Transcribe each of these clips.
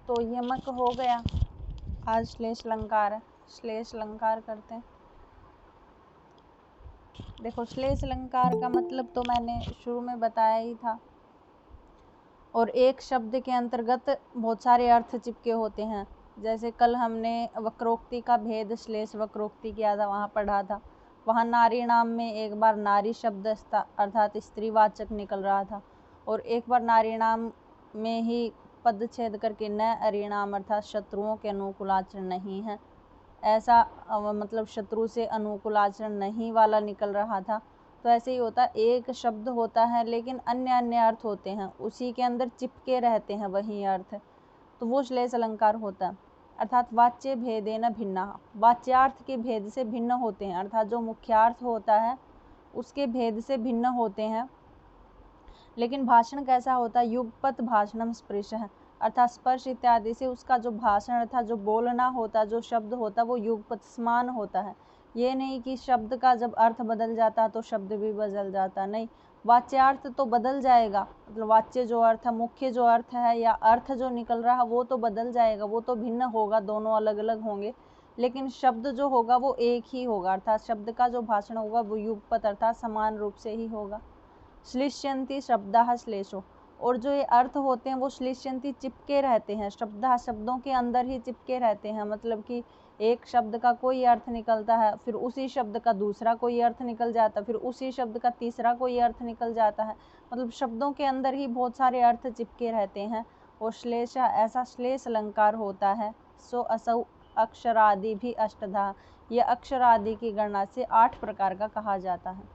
तो यमक हो गया। आज श्लेष अलंकार है, श्लेष अलंकार करते हैं। देखो श्लेष अलंकार का मतलब तो मैंने शुरू में बताया ही था। और एक शब्द के अंतर्गत बहुत सारे अर्थ चिपके होते हैं। जैसे कल हमने वक्रोक्ति का भेद श्लेष वक्रोक्ति किया था, वहाँ पढ़ा था। वहाँ नारी नाम में एक बार नारी शब्द अर्थात स्त्रीवाचक निकल रहा था, और एक बार नारी नाम में ही पद छेद करके न अरिणाम अर्थात शत्रुओं के अनुकूल आचरण नहीं है, ऐसा मतलब शत्रु से अनुकूल आचरण नहीं वाला निकल रहा था। तो ऐसे ही होता, एक शब्द होता है लेकिन अन्य अन्य अर्थ होते हैं, उसी के अंदर चिपके रहते हैं वही अर्थ, तो वो श्लेष अलंकार होता है। अर्थात वाच्य भेदेन भिन्ना, वाच्यार्थ के भेद से भिन्न होते हैं, अर्थात जो मुख्यार्थ होता है उसके भेद से भिन्न होते हैं। लेकिन भाषण कैसा होता है? युगपत भाषणम स्पृश है, अर्थात स्पर्श इत्यादि से उसका जो भाषण अर्थात जो बोलना होता, जो शब्द होता, वो युगपत समान होता है। ये नहीं कि शब्द का जब अर्थ बदल जाता तो शब्द भी बदल जाता, नहीं, वाच्यार्थ तो बदल जाएगा, मतलब वाच्य जो अर्थ है, मुख्य जो अर्थ है या अर्थ जो निकल रहा है वो तो बदल जाएगा, वो तो भिन्न होगा, दोनों अलग अलग होंगे, लेकिन शब्द जो होगा वो एक ही होगा, अर्थात शब्द का जो भाषण होगा वो युगपत अर्थात समान रूप से ही होगा। श्लिष्यन्ति शब्दः श्लेषो, और जो ये अर्थ होते हैं वो श्लिष्यन्ति चिपके रहते हैं, शब्दः शब्दों के अंदर ही चिपके रहते हैं, मतलब कि एक शब्द का कोई अर्थ निकलता है, फिर उसी शब्द का दूसरा कोई अर्थ निकल जाता है, फिर उसी शब्द का तीसरा कोई अर्थ निकल जाता है, मतलब शब्दों के अंदर ही बहुत सारे अर्थ चिपके रहते हैं। और श्लेष ऐसा श्लेष अलंकार होता है। सो असौ अक्षरादि भी अष्टधा, यह अक्षरादि की गणना से 8 प्रकार का कहा जाता है,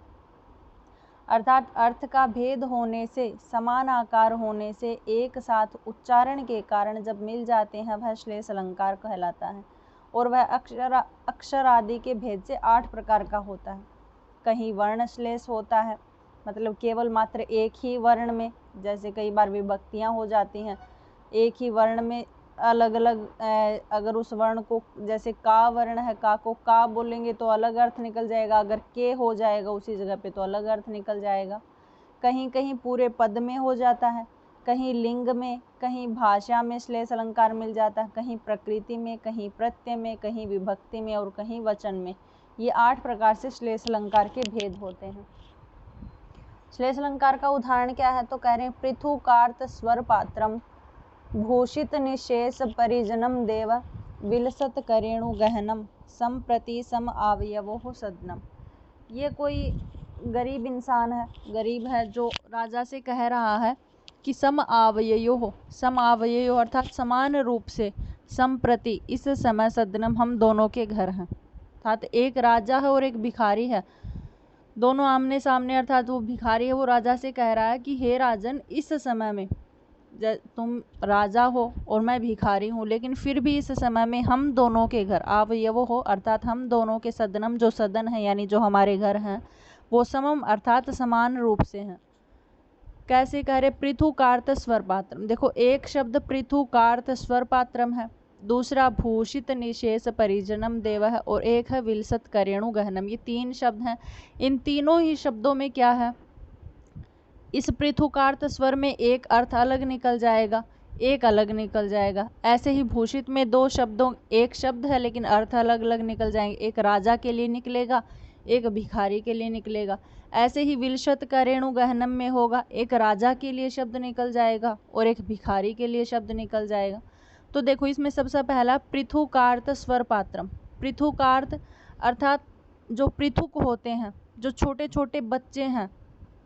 अर्थात अर्थ का भेद होने से, समान आकार होने से, एक साथ उच्चारण के कारण जब मिल जाते हैं वह श्लेष अलंकार कहलाता है। और वह अक्षर आदि के भेद से 8 प्रकार का होता है। कहीं वर्ण श्लेष होता है, मतलब केवल मात्र एक ही वर्ण में, जैसे कई बार विभक्तियां हो जाती हैं, एक ही वर्ण में अलग अलग, अगर उस वर्ण को, जैसे का वर्ण है, का को का बोलेंगे तो अलग अर्थ निकल जाएगा, अगर के हो जाएगा उसी जगह पे तो अलग अर्थ निकल जाएगा। कहीं कहीं पूरे पद में हो जाता है, कहीं लिंग में, कहीं भाषा में श्लेष अलंकार मिल जाता है, कहीं प्रकृति में, कहीं प्रत्यय में, कहीं विभक्ति में और कहीं वचन में। ये 8 प्रकार से श्लेष अलंकार के भेद होते हैं। श्लेष अलंकार का उदाहरण क्या है? तो कह रहे हैं पृथुकार्त स्वर पात्रम भूषित निशेष परिजनम देव विलसत करेणु गहनम संप्रति सम आवयवो सदनम। ये कोई गरीब इंसान है, गरीब है, जो राजा से कह रहा है कि सम आवययो अर्थात समान रूप से, संप्रति इस समय, सदनम हम दोनों के घर हैं, अर्थात एक राजा है और एक भिखारी है, दोनों आमने सामने, अर्थात वो भिखारी है, वो राजा से कह रहा है कि हे राजन, इस समय में तुम राजा हो और मैं भिखारी हूँ, लेकिन फिर भी इस समय में हम दोनों के घर, आवयवो हो अर्थात हम दोनों के, सदनम जो सदन है यानी जो हमारे घर हैं, वो समम अर्थात समान रूप से हैं। कैसे कह रहे? पृथुकार्त स्वर पात्रम, देखो एक शब्द पृथुकार्त स्वर पात्रम है, दूसरा भूषित निशेष परिजनम देव है, और एक है विलसत करेणु गहनम। ये 3 शब्द हैं। इन तीनों ही शब्दों में क्या है? इस पृथुकार्त स्वर में एक अर्थ अलग निकल जाएगा, एक अलग निकल जाएगा। ऐसे ही भूषित में 2 शब्दों, एक शब्द है लेकिन अर्थ अलग अलग निकल जाएंगे, एक राजा के लिए निकलेगा, एक भिखारी के लिए निकलेगा। ऐसे ही विलसत करेणु गहनम में होगा, एक राजा के लिए शब्द निकल जाएगा और एक भिखारी के लिए शब्द निकल जाएगा। तो देखो इसमें सबसे पहला पृथुकार्त स्वर पात्रम। पृथुकार्त अर्थात जो पृथुक होते हैं, जो छोटे छोटे बच्चे हैं,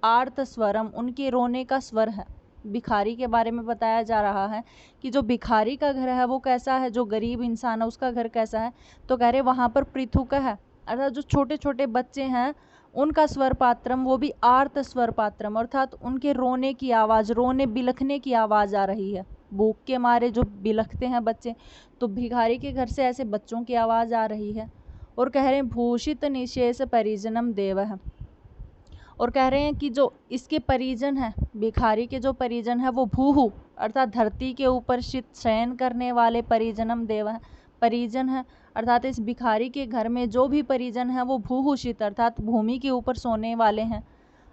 आर्त स्वरम उनके रोने का स्वर है। भिखारी के बारे में बताया जा रहा है कि जो भिखारी का घर है वो कैसा है, जो गरीब इंसान है उसका घर कैसा है, तो कह रहे वहाँ पर पृथुक है, अर्थात जो छोटे छोटे बच्चे हैं उनका स्वर पात्रम, वो भी आर्त स्वर पात्रम, अर्थात उनके रोने की आवाज़, रोने बिलखने की आवाज़ आ रही है, भूख के मारे जो बिलखते हैं बच्चे, तो भिखारी के घर से ऐसे बच्चों की आवाज़ आ रही है। और कह रहे हैं भूषित निशेष परिजनम देव है, और कह रहे हैं कि जो इसके परिजन हैं, भिखारी के जो परिजन है वो भूहु अर्थात धरती के ऊपर शीत शयन करने वाले परिजनम देव है, परिजन है, अर्थात इस भिखारी के घर में जो भी परिजन है वो भूहुषित अर्थात भूमि के ऊपर सोने वाले हैं।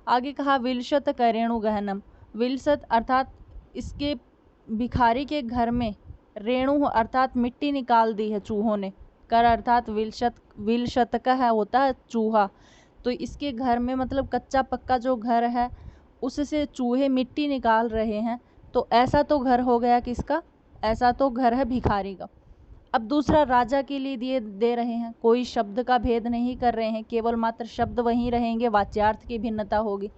आगे कहा विलसत करेणु गहनम, विलसत अर्थात इसके भिखारी के घर में रेणु अर्थात मिट्टी निकाल दी है चूहों ने। कर अर्थात विलशतकः होता है चूहा। तो इसके घर में मतलब कच्चा पक्का जो घर है उससे चूहे मिट्टी निकाल रहे हैं। तो ऐसा तो घर हो गया किसका, ऐसा तो घर है भिखारी का। अब दूसरा राजा के लिए दिए दे रहे हैं, कोई शब्द का भेद नहीं कर रहे हैं, केवल मात्र शब्द वहीं रहेंगे, वाच्यार्थ की भिन्नता होगी।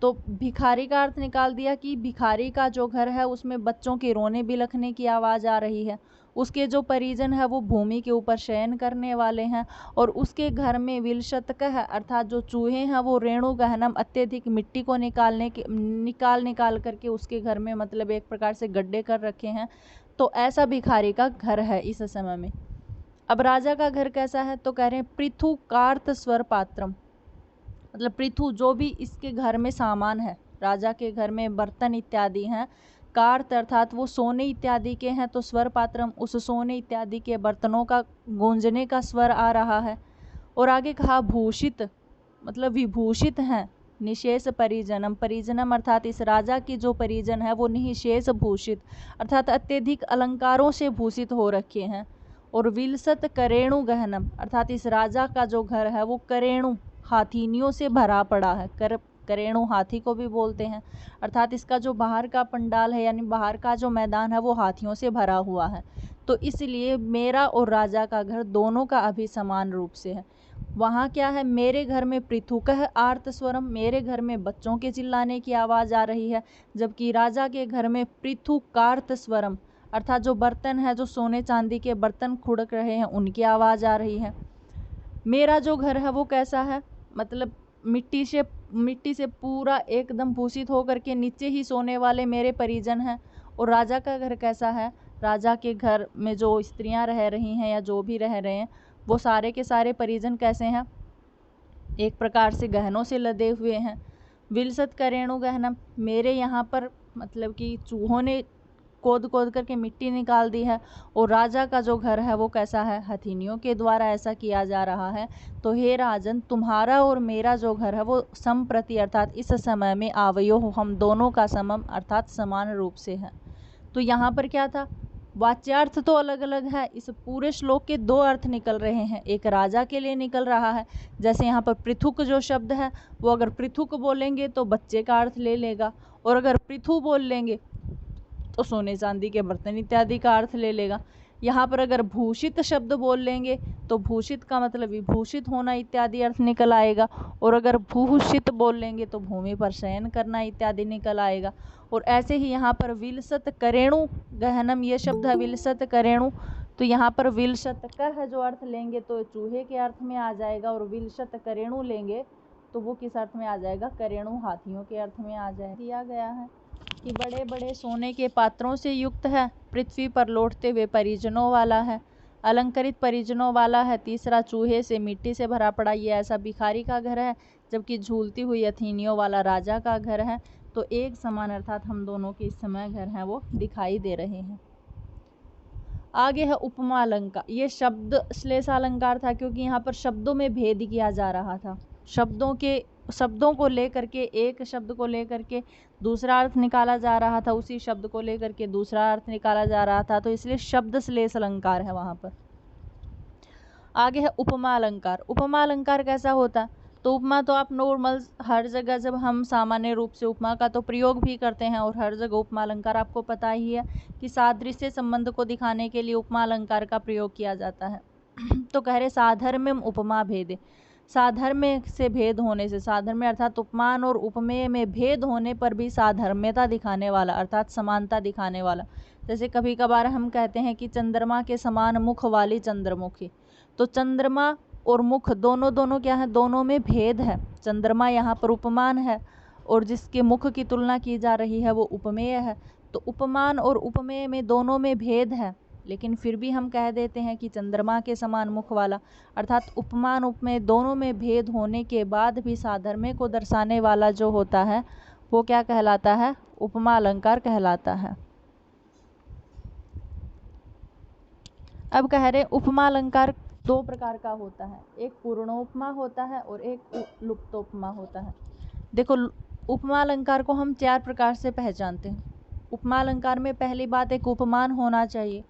तो भिखारी का अर्थ निकाल दिया कि भिखारी का जो घर है उसमें बच्चों के रोने बिलखने की आवाज़ आ रही है, उसके जो परिजन है वो भूमि के ऊपर शयन करने वाले हैं, और उसके घर में विलशतकः अर्थात जो चूहे हैं वो रेणु गहनम अत्यधिक मिट्टी को निकाल करके उसके घर में मतलब एक प्रकार से गड्ढे कर रखे हैं। तो ऐसा भिखारी का घर है इस समय में। अब राजा का घर कैसा है, तो कह रहे हैं पृथु कार्त स्वर पात्रम, मतलब पृथु जो भी इसके घर में सामान है, राजा के घर में बर्तन इत्यादि हैं, कार्त अर्थात वो सोने इत्यादि के हैं, तो स्वर पात्रम उस सोने इत्यादि के बर्तनों का गूंजने का स्वर आ रहा है। और आगे कहा भूषित मतलब विभूषित हैं, निशेष परिजनम, परिजनम अर्थात इस राजा की जो परिजन है वो निशेष भूषित अर्थात अत्यधिक अलंकारों से भूषित हो रखे हैं। और विलसत करेणु गहनम अर्थात इस राजा का जो घर है वो करेणु हाथीनियों से भरा पड़ा है। करेणु हाथी को भी बोलते हैं, अर्थात इसका जो बाहर का पंडाल है यानी बाहर का जो मैदान है वो हाथियों से भरा हुआ है। तो इसलिए मेरा और राजा का घर दोनों का अभी समान रूप से है। वहाँ क्या है, मेरे घर में पृथुकः आर्त स्वरम, मेरे घर में बच्चों के चिल्लाने की आवाज़ आ रही है, जबकि राजा के घर में पृथुकार्त स्वरम अर्थात जो बर्तन है, जो सोने चांदी के बर्तन खुड़क रहे हैं उनकी आवाज़ आ रही है। मेरा जो घर है वो कैसा है, मतलब मिट्टी से पूरा एकदम भूषित होकर के नीचे ही सोने वाले मेरे परिजन हैं। और राजा का घर कैसा है, राजा के घर में जो स्त्रियां रह रही हैं या जो भी रह रहे हैं वो सारे के सारे परिजन कैसे हैं, एक प्रकार से गहनों से लदे हुए हैं। विलसत करेणु गहनम, मेरे यहाँ पर मतलब कि चूहों ने खोद करके मिट्टी निकाल दी है। और राजा का जो घर है वो कैसा है, हथिनियों के द्वारा ऐसा किया जा रहा है। तो हे राजन, तुम्हारा और मेरा जो घर है वो समप्रति अर्थात इस समय में आवयो हम दोनों का समम अर्थात समान रूप से है। तो यहाँ पर क्या था, वाच्यार्थ तो अलग अलग है, इस पूरे श्लोक के दो अर्थ निकल रहे हैं। एक राजा के लिए निकल रहा है, जैसे यहाँ पर पृथुक जो शब्द है वो अगर पृथुक बोलेंगे तो बच्चे का अर्थ ले लेगा, और अगर पृथु बोल लेंगे तो सोने चांदी के बर्तन इत्यादि का अर्थ ले लेगा। यहाँ पर अगर भूषित शब्द बोल लेंगे तो भूषित का मतलब विभूषित होना इत्यादि अर्थ निकल आएगा, और अगर भूषित बोल लेंगे तो भूमि पर शयन करना इत्यादि निकल आएगा। और ऐसे ही यहाँ पर विलसत करेणु गहनम ये शब्द है विलसत करेणु, तो यहाँ पर विलसत का जो अर्थ लेंगे तो चूहे के अर्थ में आ जाएगा, और विलसत करेणु लेंगे तो वो किस अर्थ में आ जाएगा, करेणु हाथियों के अर्थ में आ जाएगा। दिया गया है कि बड़े बड़े सोने के पात्रों से युक्त है, पृथ्वी पर लौटते हुए परिजनों वाला है, अलंकृत परिजनों वाला है। तीसरा चूहे से मिट्टी से भरा पड़ा, ये ऐसा भिखारी का घर है, जबकि झूलती हुई अथीनियों वाला राजा का घर है। तो एक समान अर्थात हम दोनों के इस समय घर हैं वो दिखाई दे रहे हैं। आगे है उपमा अलंकार, ये शब्द श्लेषालंकार था क्योंकि यहाँ पर शब्दों में भेद किया जा रहा था। शब्दों को लेकर के, एक शब्द को लेकर के दूसरा अर्थ निकाला जा रहा था, उसी शब्द को लेकर के दूसरा अर्थ निकाला जा रहा था, तो इसलिए शब्द श्लेष अलंकार है वहाँ पर। आगे है उपमा अलंकार। उपमा अलंकार कैसा होता, तो उपमा तो आप नॉर्मल हर जगह जब हम सामान्य रूप से उपमा का तो प्रयोग भी करते हैं, और हर जगह उपमा अलंकार आपको पता ही है कि सादृश्य संबंध को दिखाने के लिए उपमा अलंकार का प्रयोग किया जाता है। तो कह रहे साधर्म्यम उपमा भेदे, साधर्म्य से भेद होने से, साधर्म्य अर्थात उपमान और उपमेय में भेद होने पर भी साधर्म्यता दिखाने वाला अर्थात समानता दिखाने वाला। जैसे कभी कभार हम कहते हैं कि चंद्रमा के समान मुख वाली चंद्रमुखी, तो चंद्रमा और मुख दोनों क्या है, दोनों में भेद है। चंद्रमा यहाँ पर उपमान है और जिसके मुख की तुलना की जा रही है वो उपमेय है। तो उपमान और उपमेय में दोनों में भेद है, लेकिन फिर भी हम कह देते हैं कि चंद्रमा के समान मुख वाला, अर्थात उपमान उपमेय दोनों में भेद होने के बाद भी साधर्म्य को दर्शाने वाला जो होता है वो क्या कहलाता है, उपमा अलंकार कहलाता है। अब कह रहे उपमा अलंकार दो प्रकार का होता है, एक पूर्णोपमा होता है और एक लुप्तोपमा होता है। देखो उपमा अलंकार को हम चार प्रकार से पहचानते हैं। उपमा अलंकार में पहली बात एक उपमान होना चाहिए,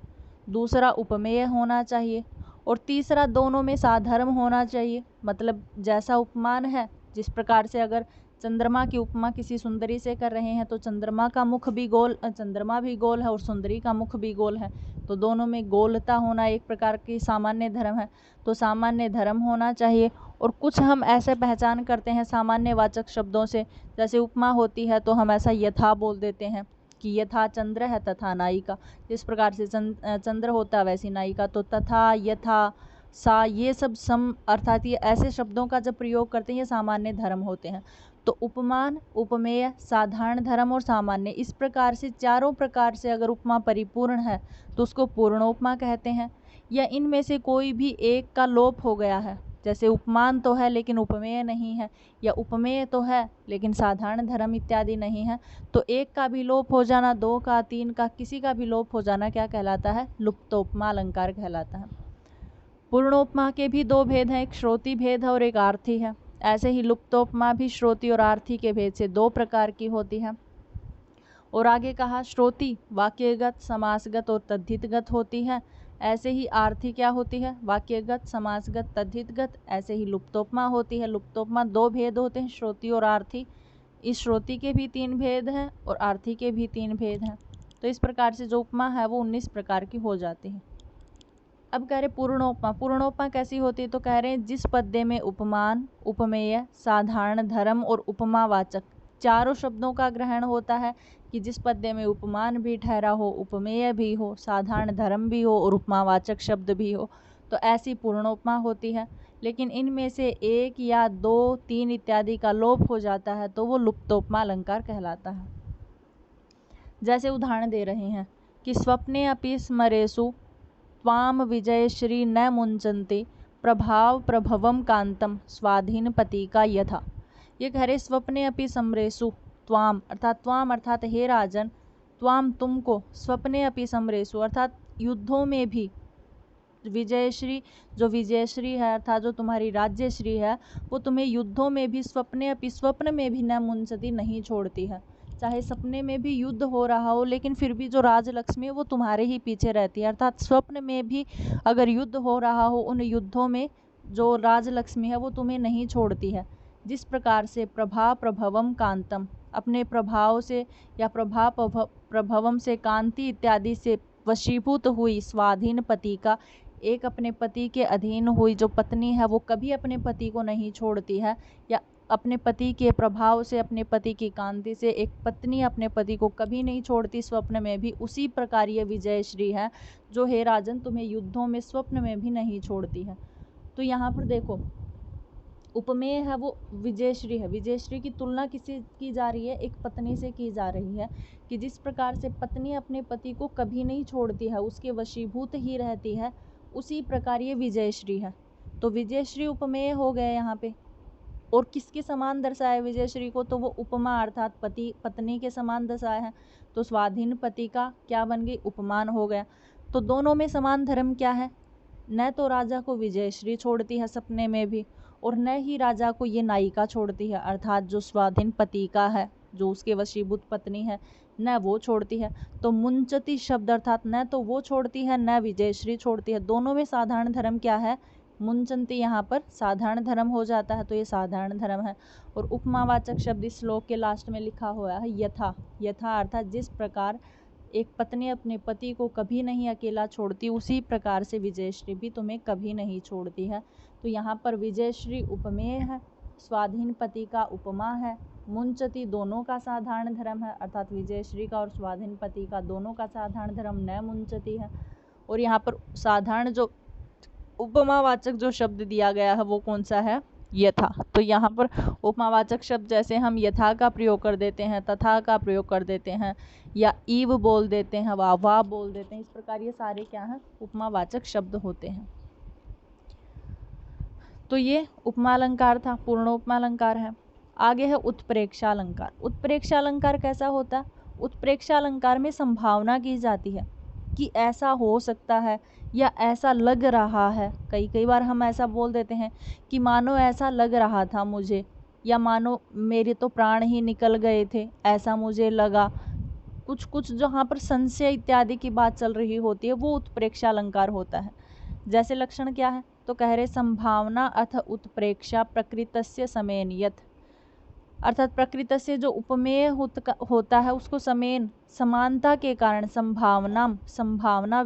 दूसरा उपमेय होना चाहिए, और तीसरा दोनों में साधर्म होना चाहिए। मतलब जैसा उपमान है, जिस प्रकार से अगर चंद्रमा की उपमा किसी सुंदरी से कर रहे हैं तो चंद्रमा का मुख भी गोल, चंद्रमा भी गोल है और सुंदरी का मुख भी गोल है, तो दोनों में गोलता होना एक प्रकार की सामान्य धर्म है, तो सामान्य धर्म होना चाहिए। और कुछ हम ऐसे पहचान करते हैं सामान्य वाचक शब्दों से, जैसे उपमा होती है तो हम ऐसा यथा बोल देते हैं कि यथा चंद्र है तथा नायिका, जिस प्रकार से चंद्र होता है वैसी नायिका, तो तथा, यथा, सा, ये सब सम अर्थात ये ऐसे शब्दों का जब प्रयोग करते हैं ये सामान्य धर्म होते हैं। तो उपमान, उपमेय, साधारण धर्म और सामान्य, इस प्रकार से चारों प्रकार से अगर उपमा परिपूर्ण है तो उसको पूर्णोपमा कहते हैं। या इनमें से कोई भी एक का लोप हो गया है, जैसे उपमान तो है लेकिन उपमेय नहीं है, या उपमेय तो है लेकिन साधारण धर्म इत्यादि नहीं है, तो एक का भी लोप हो जाना, दो का, तीन का, किसी का भी लोप हो जाना क्या कहलाता है? लुप्तोपमा अलंकार कहलाता है। पूर्णोपमा के भी दो भेद हैं, एक श्रोति भेद है और एक आर्थी है। ऐसे ही लुप्तोपमा भी श्रोति और आर्थी के भेद से दो प्रकार की होती है। और आगे कहा श्रोति वाक्यगत, समासगत और तद्धितगत होती है। ऐसे ही आर्थी क्या होती है? वाक्यगत, समासगत, तद्धितगत। ऐसे ही लुप्तोपमा होती है। लुप्तोपमा दो भेद होते हैं, श्रोति और आर्थी। इस श्रोति के भी तीन भेद हैं और आर्थी के भी तीन भेद हैं। तो इस प्रकार से जो उपमा है वो 19 प्रकार की हो जाती है। अब कह रहे पूर्णोपमा। पूर्णोपमा कैसी होती है? तो कह रहे हैं जिस पद्य में उपमान, उपमेय, साधारण धर्म और उपमावाचक चारों शब्दों का ग्रहण होता है, कि जिस पद्य में उपमान भी ठहरा हो, उपमेय भी हो, साधारण धर्म भी हो और उपमावाचक शब्द भी हो, तो ऐसी पूर्णोपमा होती है। लेकिन इनमें से एक या दो, तीन इत्यादि का लोप हो जाता है तो वो लुप्तोपमा अलंकार कहलाता है। जैसे उदाहरण दे रहे हैं कि स्वप्ने अपि स्मरेषु त्वाम विजयश्री न मुंचन्ति प्रभाव प्रभवम कांतम स्वाधीन पतिका यथा। ये कह रहे स्वप्ने अपि समरेषु त्वाम अर्थात हे राजन, त्वाम तुमको, स्वप्ने अपि समरेषु अर्थात युद्धों में भी, विजयश्री जो विजयश्री है अर्थात जो तुम्हारी राज्यश्री है वो तुम्हें युद्धों में भी, स्वप्ने अपि स्वप्न में भी न मुंचती नहीं छोड़ती है। चाहे सपने में भी युद्ध हो रहा हो लेकिन फिर भी जो राजलक्ष्मी है वो तुम्हारे ही पीछे रहती है। अर्थात स्वप्न में भी अगर युद्ध हो रहा हो, उन युद्धों में जो राजलक्ष्मी है वो तुम्हें नहीं छोड़ती है। जिस प्रकार से प्रभा प्रभवम कांतम, अपने प्रभाव से या प्रभवम से, कांति इत्यादि से वशीभूत हुई स्वाधीन पति का, एक अपने पति के अधीन हुई जो पत्नी है वो कभी अपने पति को नहीं छोड़ती है, या अपने पति के प्रभाव से, अपने पति की कांति से एक पत्नी अपने पति को कभी नहीं छोड़ती स्वप्न में भी, उसी प्रकार ये विजयश्री है जो हे राजन तुम्हें युद्धों में स्वप्न में भी नहीं छोड़ती है। तो यहाँ पर देखो उपमेय है वो विजयश्री है। विजयश्री की तुलना किसी की जा रही है? एक पत्नी से की जा रही है, कि जिस प्रकार से पत्नी अपने पति को कभी नहीं छोड़ती है, उसके वशीभूत ही रहती है, उसी प्रकार ये विजयश्री है। तो विजयश्री उपमेय हो गए यहाँ पे। और किसके समान दर्शाया विजयश्री को? तो वो उपमा अर्थात पति पत्नी के समान दर्शाया है। तो स्वाधीन पति का क्या बन गई? उपमान हो गया। तो दोनों में समान धर्म क्या है? न तो राजा को विजयश्री छोड़ती है सपने में भी, और न ही राजा को ये नायिका छोड़ती है, अर्थात जो स्वाधीन पति का है, जो उसके वशीभूत पत्नी है, न वो छोड़ती है। तो मुंचती शब्द अर्थात न तो वो छोड़ती है न विजयश्री छोड़ती है। दोनों में साधारण धर्म क्या है? मुंचंती यहाँ पर साधारण धर्म हो जाता है, तो ये साधारण धर्म है। और उपमावाचक शब्द इस श्लोक के लास्ट में लिखा हुआ है यथा। यथा अर्थात जिस प्रकार एक पत्नी अपने पति को कभी नहीं अकेला छोड़ती, उसी प्रकार से विजयश्री भी तुम्हें कभी नहीं छोड़ती है। तो यहाँ पर विजयश्री उपमेय है, स्वाधीन पति का उपमा है, मुंचती दोनों का साधारण धर्म है, अर्थात विजयश्री का और स्वाधीन पति का दोनों का साधारण धर्म न मुंचती है। और यहाँ पर साधारण जो उपमावाचक जो शब्द दिया गया है वो कौन सा है? यथा। तो यहाँ पर उपमावाचक शब्द जैसे हम यथा का प्रयोग कर देते हैं, तथा का प्रयोग कर देते हैं, या ईव बोल देते हैं, वाह बोल देते हैं, इस प्रकार ये सारे क्या हैं? उपमावाचक शब्द होते हैं। तो ये उपमा अलंकार था, पूर्णोपमा अलंकार है। आगे है उत्प्रेक्षा अलंकार। उत्प्रेक्षा अलंकार कैसा होता है? उत्प्रेक्षा अलंकार में संभावना की जाती है कि ऐसा हो सकता है या ऐसा लग रहा है। कई बार हम ऐसा बोल देते हैं कि मानो ऐसा लग रहा था मुझे, या मानो मेरे तो प्राण ही निकल गए थे, ऐसा मुझे लगा। कुछ कुछ जहाँ पर संशय इत्यादि की बात चल रही होती है वो उत्प्रेक्षा अलंकार होता है। जैसे लक्षण क्या है, तो कह रहे संभावना अथ उत्प्रेक्षा प्रकृतस्य समेन यथ, अर्थात प्रकृतस्य जो उपमेय होता है उसको समेन समानता के कारण संभावना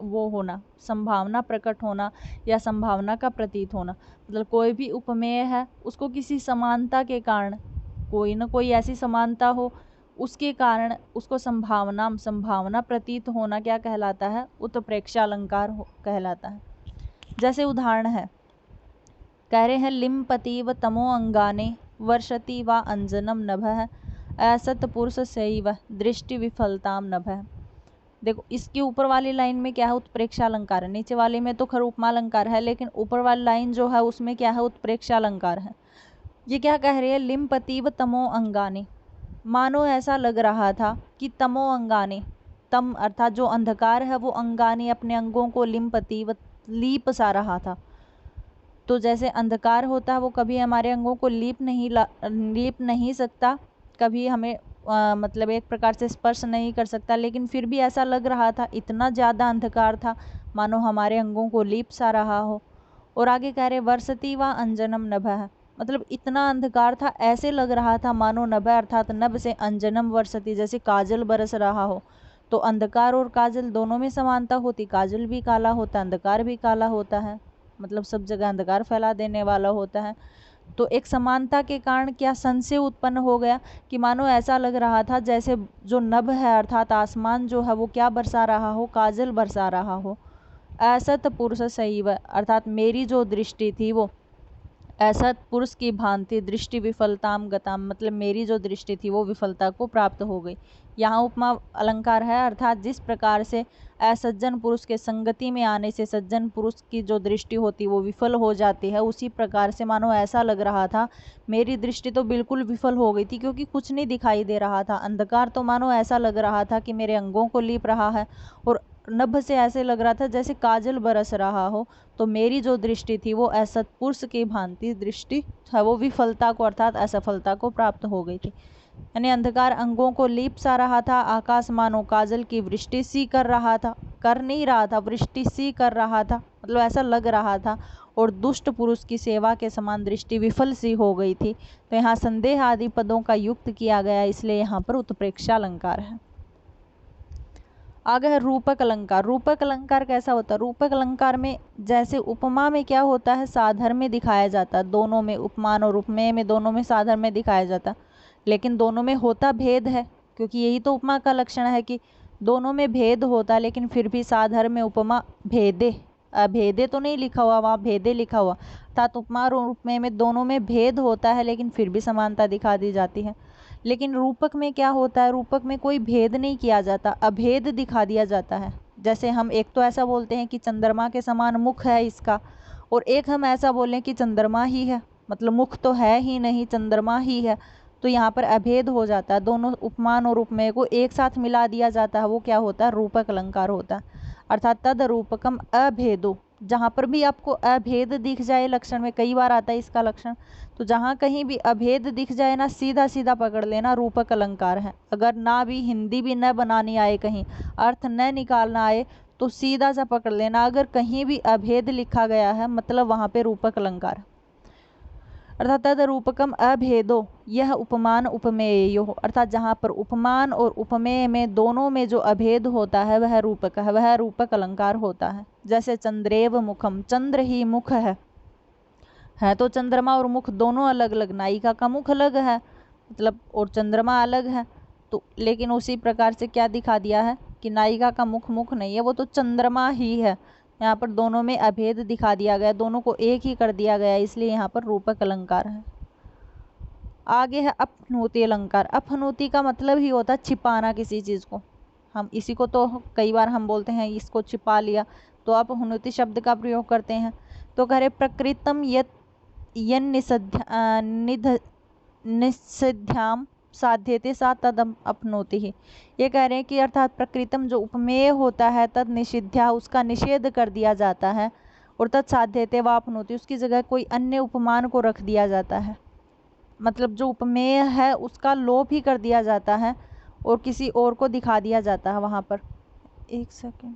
वो होना, संभावना प्रकट होना या संभावना का प्रतीत होना। मतलब कोई भी उपमेय है उसको किसी समानता के कारण, कोई ना कोई ऐसी समानता हो उसके कारण उसको संभावना प्रतीत होना क्या कहलाता है, उत्प्रेक्षा अलंकार कहलाता है। जैसे उदाहरण है, कह रहे हैं लिम्पति व तमो अंगाने वर्षति व अंजनम नभः असत पुरुष सैव दृष्टि विफलताम नभः। देखो इसके ऊपर वाली लाइन में क्या है, उत्प्रेक्षा अलंकार है, नीचे वाली में तो खैर उपमा अलंकार है, लेकिन ऊपर वाली लाइन जो है उसमें क्या है, उत्प्रेक्षा अलंकार है। ये क्या कह रहे हैं, लिम्पति व तमो अंगाने, मानो ऐसा लग रहा था कि तमो अंगाने, तम अर्थात जो अंधकार है वो अंगाने अपने अंगों को लिम्पति व लीप सा रहा था। तो जैसे अंधकार होता है वो कभी हमारे अंगों को लीप नहीं सकता, कभी हमें मतलब एक प्रकार से स्पर्श नहीं कर सकता, लेकिन फिर भी ऐसा लग रहा था, इतना ज़्यादा अंधकार था मानो हमारे अंगों को लीप सा रहा हो। और आगे कह रहे वर्षति व अंजनम नभः, मतलब इतना अंधकार था ऐसे लग रहा था मानो नभ अर्थात नभ से अंजनम वर्षति, जैसे काजल बरस रहा हो। तो अंधकार और काजल दोनों में समानता होती, काजल भी काला होता है, अंधकार भी काला होता है, मतलब सब जगह अंधकार फैला देने वाला होता है। तो एक समानता के कारण क्या संशय उत्पन्न हो गया कि मानो ऐसा लग रहा था जैसे जो नभ है अर्थात आसमान जो है वो क्या बरसा रहा हो, काजल बरसा रहा हो। असत पुरुष सैव, अर्थात मेरी जो दृष्टि थी वो असत पुरुष की भांति दृष्टि विफलताम गताम, मतलब मेरी जो दृष्टि थी वो विफलता को प्राप्त हो गई। यहाँ उपमा अलंकार है, अर्थात जिस प्रकार से असज्जन पुरुष के संगति में आने से सज्जन पुरुष की जो दृष्टि होती वो विफल हो जाती है, उसी प्रकार से मानो ऐसा लग रहा था मेरी दृष्टि तो बिल्कुल विफल हो गई थी, क्योंकि कुछ नहीं दिखाई दे रहा था। अंधकार तो मानो ऐसा लग रहा था कि मेरे अंगों को लीप रहा है, और नभ से ऐसे लग रहा था जैसे काजल बरस रहा हो। तो मेरी जो दृष्टि थी वो असत पुरुष की भांति दृष्टि है वो विफलता को अर्थात असफलता को प्राप्त हो गई थी। यानी अंधकार अंगों को लीप सा रहा था, आकाश मानो काजल की वृष्टि सी कर रहा था, कर नहीं रहा था, वृष्टि सी कर रहा था, मतलब ऐसा लग रहा था। और दुष्ट पुरुष की सेवा के समान दृष्टि विफल सी हो गई थी। तो यहाँ संदेह आदि पदों का युक्त किया गया, इसलिए यहाँ पर उत्प्रेक्षा अलंकार है। आगे है रूपक अलंकार। रूपक अलंकार कैसा होता है, रूपक अलंकार में जैसे उपमा में क्या होता है, साधर्म्य दिखाया जाता है, दोनों में उपमान और उपमेय में दोनों में साधर्म्य दिखाया जाता, लेकिन दोनों में होता भेद है, क्योंकि यही तो उपमा का लक्षण है कि दोनों में भेद होता, लेकिन फिर भी साधर्म्य उपमा भेदे, अभेदे तो नहीं लिखा हुआ, वहाँ भेदे लिखा हुआ, अर्थात उपमा और उपमेय में दोनों में भेद होता है लेकिन फिर भी समानता दिखा दी जाती है। लेकिन रूपक में क्या होता है, रूपक में कोई भेद नहीं किया जाता, अभेद दिखा दिया जाता है। जैसे हम एक तो ऐसा बोलते हैं कि चंद्रमा के समान मुख है इसका, और एक हम ऐसा बोलें कि चंद्रमा ही है, मतलब मुख तो है ही नहीं, चंद्रमा ही है। तो यहाँ पर अभेद हो जाता है, दोनों उपमान और उपमेय को एक साथ मिला दिया जाता है, वो क्या होता है, रूपक अलंकार होता है। अर्थात तद रूपकम अभेदो, जहाँ पर भी आपको अभेद दिख जाए, लक्षण में कई बार आता है इसका लक्षण, तो जहाँ कहीं भी अभेद दिख जाए ना, सीधा सीधा पकड़ लेना रूपक अलंकार है। अगर ना भी हिंदी भी न बनानी आए, कहीं अर्थ न निकालना आए, तो सीधा सा पकड़ लेना, अगर कहीं भी अभेद लिखा गया है मतलब वहाँ पे रूपक अलंकार। अर्थात तद रूपकम अभेदो, यह उपमान उपमेयो, अर्थात जहाँ पर उपमान और उपमेय में दोनों में जो अभेद होता है वह रूपक है, वह रूपक अलंकार होता है। जैसे चंद्रेव मुखम, चंद्र ही मुख है तो चंद्रमा और मुख दोनों अलग अलग, नायिका का मुख अलग है मतलब और चंद्रमा अलग है, तो लेकिन उसी प्रकार से क्या दिखा दिया है कि नायिका का मुख नहीं है, वो तो चंद्रमा ही है। यहाँ पर दोनों में अभेद दिखा दिया गया, दोनों को एक ही कर दिया गया, इसलिए यहाँ पर रूपक अलंकार है। आगे है अपनोति अलंकार। अपनोति का मतलब ही होता है छिपाना किसी चीज़ को, हम इसी को तो कई बार हम बोलते हैं इसको छिपा लिया, तो अपनोति शब्द का प्रयोग करते हैं। तो कह रहे प्रकृतम निषिध्याम साध्यते सा तद अपनोति ही। ये कह रहे हैं कि अर्थात प्रकृतम जो उपमेय होता है तद निषिध्या, उसका निषेध कर दिया जाता है, और तद साध्यते व अपनोति, उसकी जगह कोई अन्य उपमान को रख दिया जाता है, मतलब जो उपमेय है उसका लोप ही कर दिया जाता है और किसी और को दिखा दिया जाता है वहाँ पर। एक सेकेंड।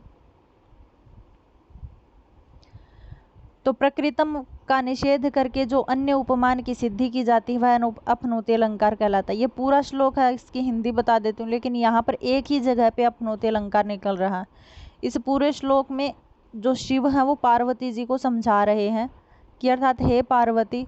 तो प्रकृतम का निषेध करके जो अन्य उपमान की सिद्धि की जाती है वह अपनोति अलंकार कहलाता है। ये पूरा श्लोक है, इसकी हिंदी बता देती हूँ, लेकिन यहाँ पर एक ही जगह पे अपनोति अलंकार निकल रहा है। इस पूरे श्लोक में जो शिव हैं वो पार्वती जी को समझा रहे हैं कि अर्थात हे पार्वती,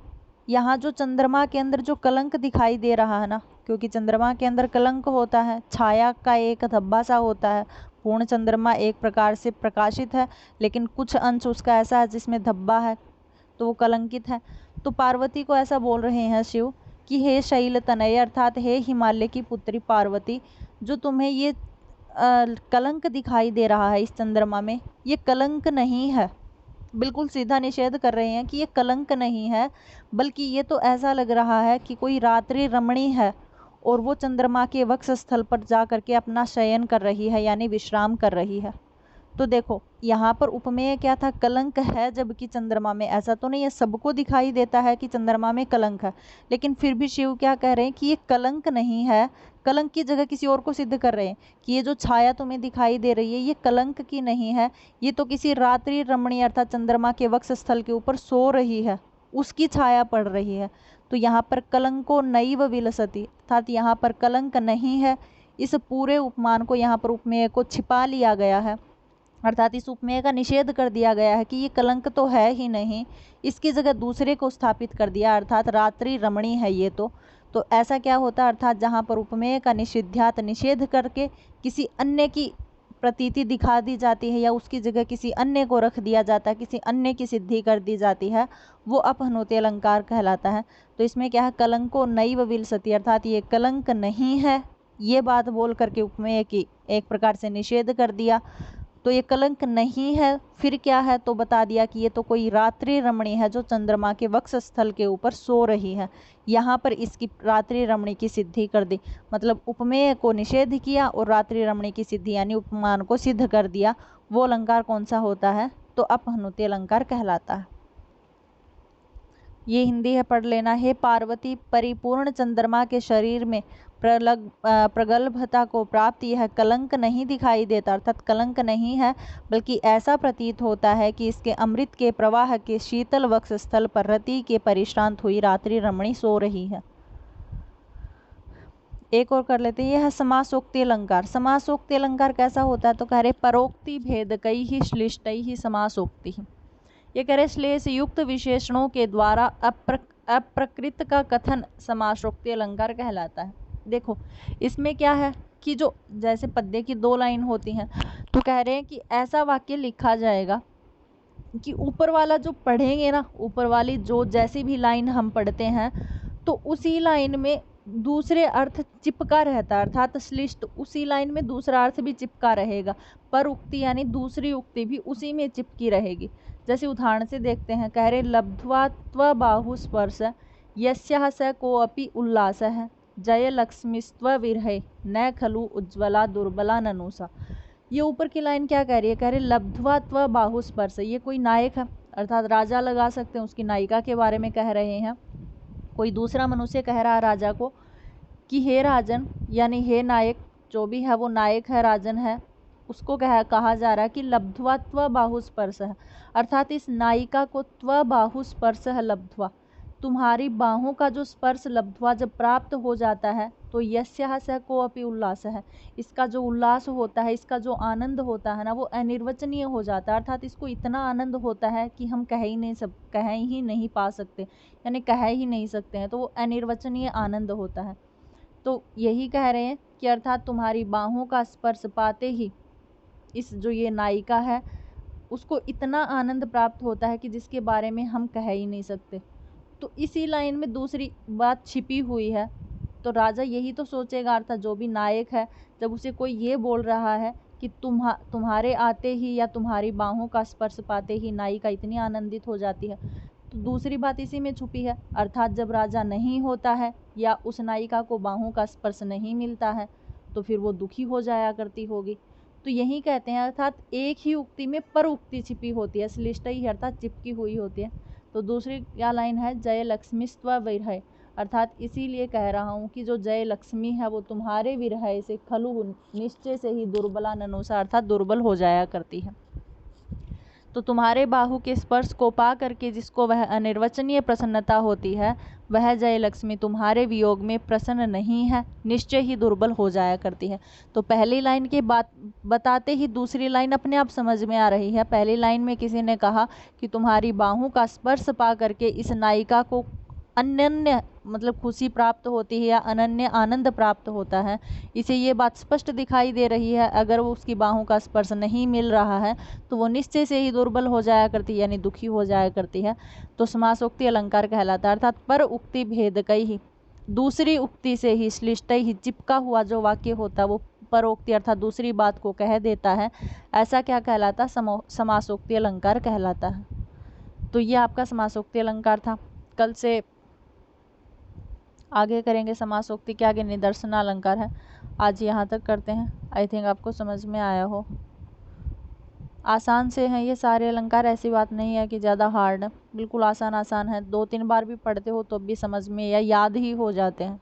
यहाँ जो चंद्रमा के अंदर जो कलंक दिखाई दे रहा है ना, क्योंकि चंद्रमा के अंदर कलंक होता है, छाया का एक धब्बा सा होता है। पूर्ण चंद्रमा एक प्रकार से प्रकाशित है, लेकिन कुछ अंश उसका ऐसा है जिसमें धब्बा है, तो वो कलंकित है। तो पार्वती को ऐसा बोल रहे हैं शिव कि हे शैल तनय, अर्थात हे हिमालय की पुत्री पार्वती, जो तुम्हें ये कलंक दिखाई दे रहा है इस चंद्रमा में, ये कलंक नहीं है। बिल्कुल सीधा निषेध कर रहे हैं कि ये कलंक नहीं है, बल्कि ये तो ऐसा लग रहा है कि कोई रात्रि रमणी है और वो चंद्रमा के वक्ष स्थल पर जा करके अपना शयन कर रही है, यानी विश्राम कर रही है। तो देखो यहाँ पर उपमेय क्या था, कलंक है, जबकि चंद्रमा में ऐसा तो नहीं है। सबको दिखाई देता है कि चंद्रमा में कलंक है, लेकिन फिर भी शिव क्या कह रहे हैं कि ये कलंक नहीं है। कलंक की जगह किसी और को सिद्ध कर रहे हैं कि ये जो छाया तुम्हें दिखाई दे रही है ये कलंक की नहीं है, ये तो किसी रात्रि रमणी अर्थात चंद्रमा के वक्ष स्थल के ऊपर सो रही है, उसकी छाया पड़ रही है। तो यहाँ पर कलंको नैव विलसति, अर्थात यहाँ पर कलंक नहीं है। इस पूरे उपमान को, यहाँ पर उपमेय को छिपा लिया गया है, अर्थात इस उपमेय का निषेध कर दिया गया है कि ये कलंक तो है ही नहीं, इसकी जगह दूसरे को स्थापित कर दिया, अर्थात रात्रि रमणी है ये तो ऐसा क्या होता है, अर्थात जहाँ पर उपमेय का निषिध्यात निषेध करके किसी अन्य की प्रतीति दिखा दी जाती है या उसकी जगह किसी अन्य को रख दिया जाता है, किसी अन्य की सिद्धि कर दी जाती है, वो अपहनोति अलंकार कहलाता है। तो इसमें क्या है, कलंको नैव विलसति, अर्थात ये कलंक नहीं है, ये बात बोल करके उपमेय की एक प्रकार से निषेध कर दिया। तो ये कलंक नहीं है, फिर क्या है, तो बता दिया कि ये तो कोई रात्रि रमणी है जो चंद्रमा के वक्ष स्थल के ऊपर सो रही है। यहाँ पर इसकी रात्रि रमणी की सिद्धि कर दी, मतलब उपमेय को निषेध किया और रात्रि रमणी की सिद्धि यानी उपमान को सिद्ध कर दिया। वो अलंकार कौन सा होता है, तो अपहनुति अलंकार कहलाता है। ये हिंदी है, पढ़ लेना। है पार्वती, परिपूर्ण चंद्रमा के शरीर में प्रगल्भता को प्राप्त यह कलंक नहीं दिखाई देता, अर्थात कलंक नहीं है, बल्कि ऐसा प्रतीत होता है कि इसके अमृत के प्रवाह के शीतल वक्ष स्थल पर रति के परिश्रांत हुई रात्रि रमणी सो रही है। एक और कर लेते हैं, यह समासोक्ति अलंकार। समासोक्ति अलंकार कैसा होता है, तो कह रहे परोक्ति भेद कई ही श्लिष्ट ही समासोक्ति। ये कह रहे श्लेष युक्त विशेषणों के द्वारा अप्रकृत का कथन समासोक्ति अलंकार कहलाता है। देखो इसमें क्या है कि जो जैसे पद्य की 2 लाइन होती हैं, तो कह रहे हैं कि ऐसा वाक्य लिखा जाएगा कि ऊपर वाला जो पढ़ेंगे ना, ऊपर वाली जो जैसी भी लाइन हम पढ़ते हैं, तो उसी लाइन में दूसरे अर्थ चिपका रहता है, अर्थात श्लिष्ट उसी लाइन में दूसरा अर्थ भी चिपका रहेगा। पर उक्ति यानी दूसरी उक्ति भी उसी में चिपकी रहेगी। जैसे उदाहरण से देखते हैं, कह रहे लब्ध्वा त्व बाहु स्पर्श यस्याः स कोऽपि उल्लासः जय लक्ष्मीस्त्व विरहे न खलु उज्ज्वला दुर्बला ननुसा। ये ऊपर की लाइन क्या कह रही है, कह रहे लब्ध्वा त्व बाहु स्पर्श, ये कोई नायक है, अर्थात राजा लगा सकते हैं, उसकी नायिका के बारे में कह रहे हैं। कोई दूसरा मनुष्य कह रहा है राजा को कि हे राजन, यानी हे नायक, जो भी है वो नायक है, राजन है, उसको कहा जा रहा है कि लब्ध्वा त्व बाहु स्पर्श है, अर्थात इस नायिका को त्व बाहु स्पर्श है लब्ध्वा, तुम्हारी बाहों का जो स्पर्श लब्ध्वा जब प्राप्त हो जाता है, तो यस्याः स कोऽपि उल्लास है, इसका जो उल्लास होता है, इसका जो आनंद होता है ना, वो अनिर्वचनीय हो जाता है, अर्थात इसको इतना आनंद होता है कि हम कह ही नहीं पा सकते, यानी कह ही नहीं सकते हैं, तो वो अनिर्वचनीय आनंद होता है। तो यही कह रहे हैं कि अर्थात तुम्हारी बाहों का स्पर्श पाते ही इस जो ये नायिका है उसको इतना आनंद प्राप्त होता है कि जिसके बारे में हम कह ही नहीं सकते। तो इसी लाइन में दूसरी बात छिपी हुई है। तो राजा यही तो सोचेगा, अर्थात जो भी नायक है, जब उसे कोई ये बोल रहा है कि तुम्हारे आते ही या तुम्हारी बाहों का स्पर्श पाते ही नायिका इतनी आनंदित हो जाती है, तो दूसरी बात इसी में छुपी है, अर्थात जब राजा नहीं होता है या उस नायिका को बाहों का स्पर्श नहीं मिलता है, तो फिर वो दुखी हो जाया करती होगी। तो यही कहते हैं, अर्थात एक ही उक्ति में पर उक्ति छिपी होती है, श्लिष्ट ही अर्थात चिपकी हुई होती है। तो दूसरी क्या लाइन है, जय लक्ष्मीस्त्व विरहे, अर्थात इसीलिए कह रहा हूँ कि जो जय लक्ष्मी है वो तुम्हारे विरह से खलु निश्चय से ही दुर्बला ननुसा अर्थात दुर्बल हो जाया करती है। तो तुम्हारे बाहु के स्पर्श को पा करके जिसको वह अनिर्वचनीय प्रसन्नता होती है, वह जय लक्ष्मी तुम्हारे वियोग में प्रसन्न नहीं है, निश्चय ही दुर्बल हो जाया करती है। तो पहली लाइन की बात बताते ही दूसरी लाइन अपने आप समझ में आ रही है। पहली लाइन में किसी ने कहा कि तुम्हारी बाहों का स्पर्श पा करके इस नायिका को अनन्य मतलब खुशी प्राप्त होती है या अनन्य आनंद प्राप्त होता है। इसे ये बात स्पष्ट दिखाई दे रही है, अगर वो उसकी बाहों का स्पर्श नहीं मिल रहा है तो वो निश्चय से ही दुर्बल हो जाया करती है, यानी दुखी हो जाया करती है। तो समासोक्ति अलंकार कहलाता है। अर्थात पर उक्ति भेद कई ही, दूसरी उक्ति से ही श्लिष्ट ही चिपका हुआ जो वाक्य होता है वो परोक्ति अर्थात दूसरी बात को कह देता है। ऐसा क्या कहलाता? समासोक्ति अलंकार कहलाता है। तो ये आपका समासोक्ति अलंकार था। कल से आगे करेंगे समासोक्ति के आगे निदर्शना अलंकार है। आज यहाँ तक करते हैं। आई थिंक आपको समझ में आया हो। आसान से हैं ये सारे अलंकार, ऐसी बात नहीं है कि ज़्यादा हार्ड है, बिल्कुल आसान आसान है। 2-3 बार भी पढ़ते हो तो भी समझ में या याद ही हो जाते हैं।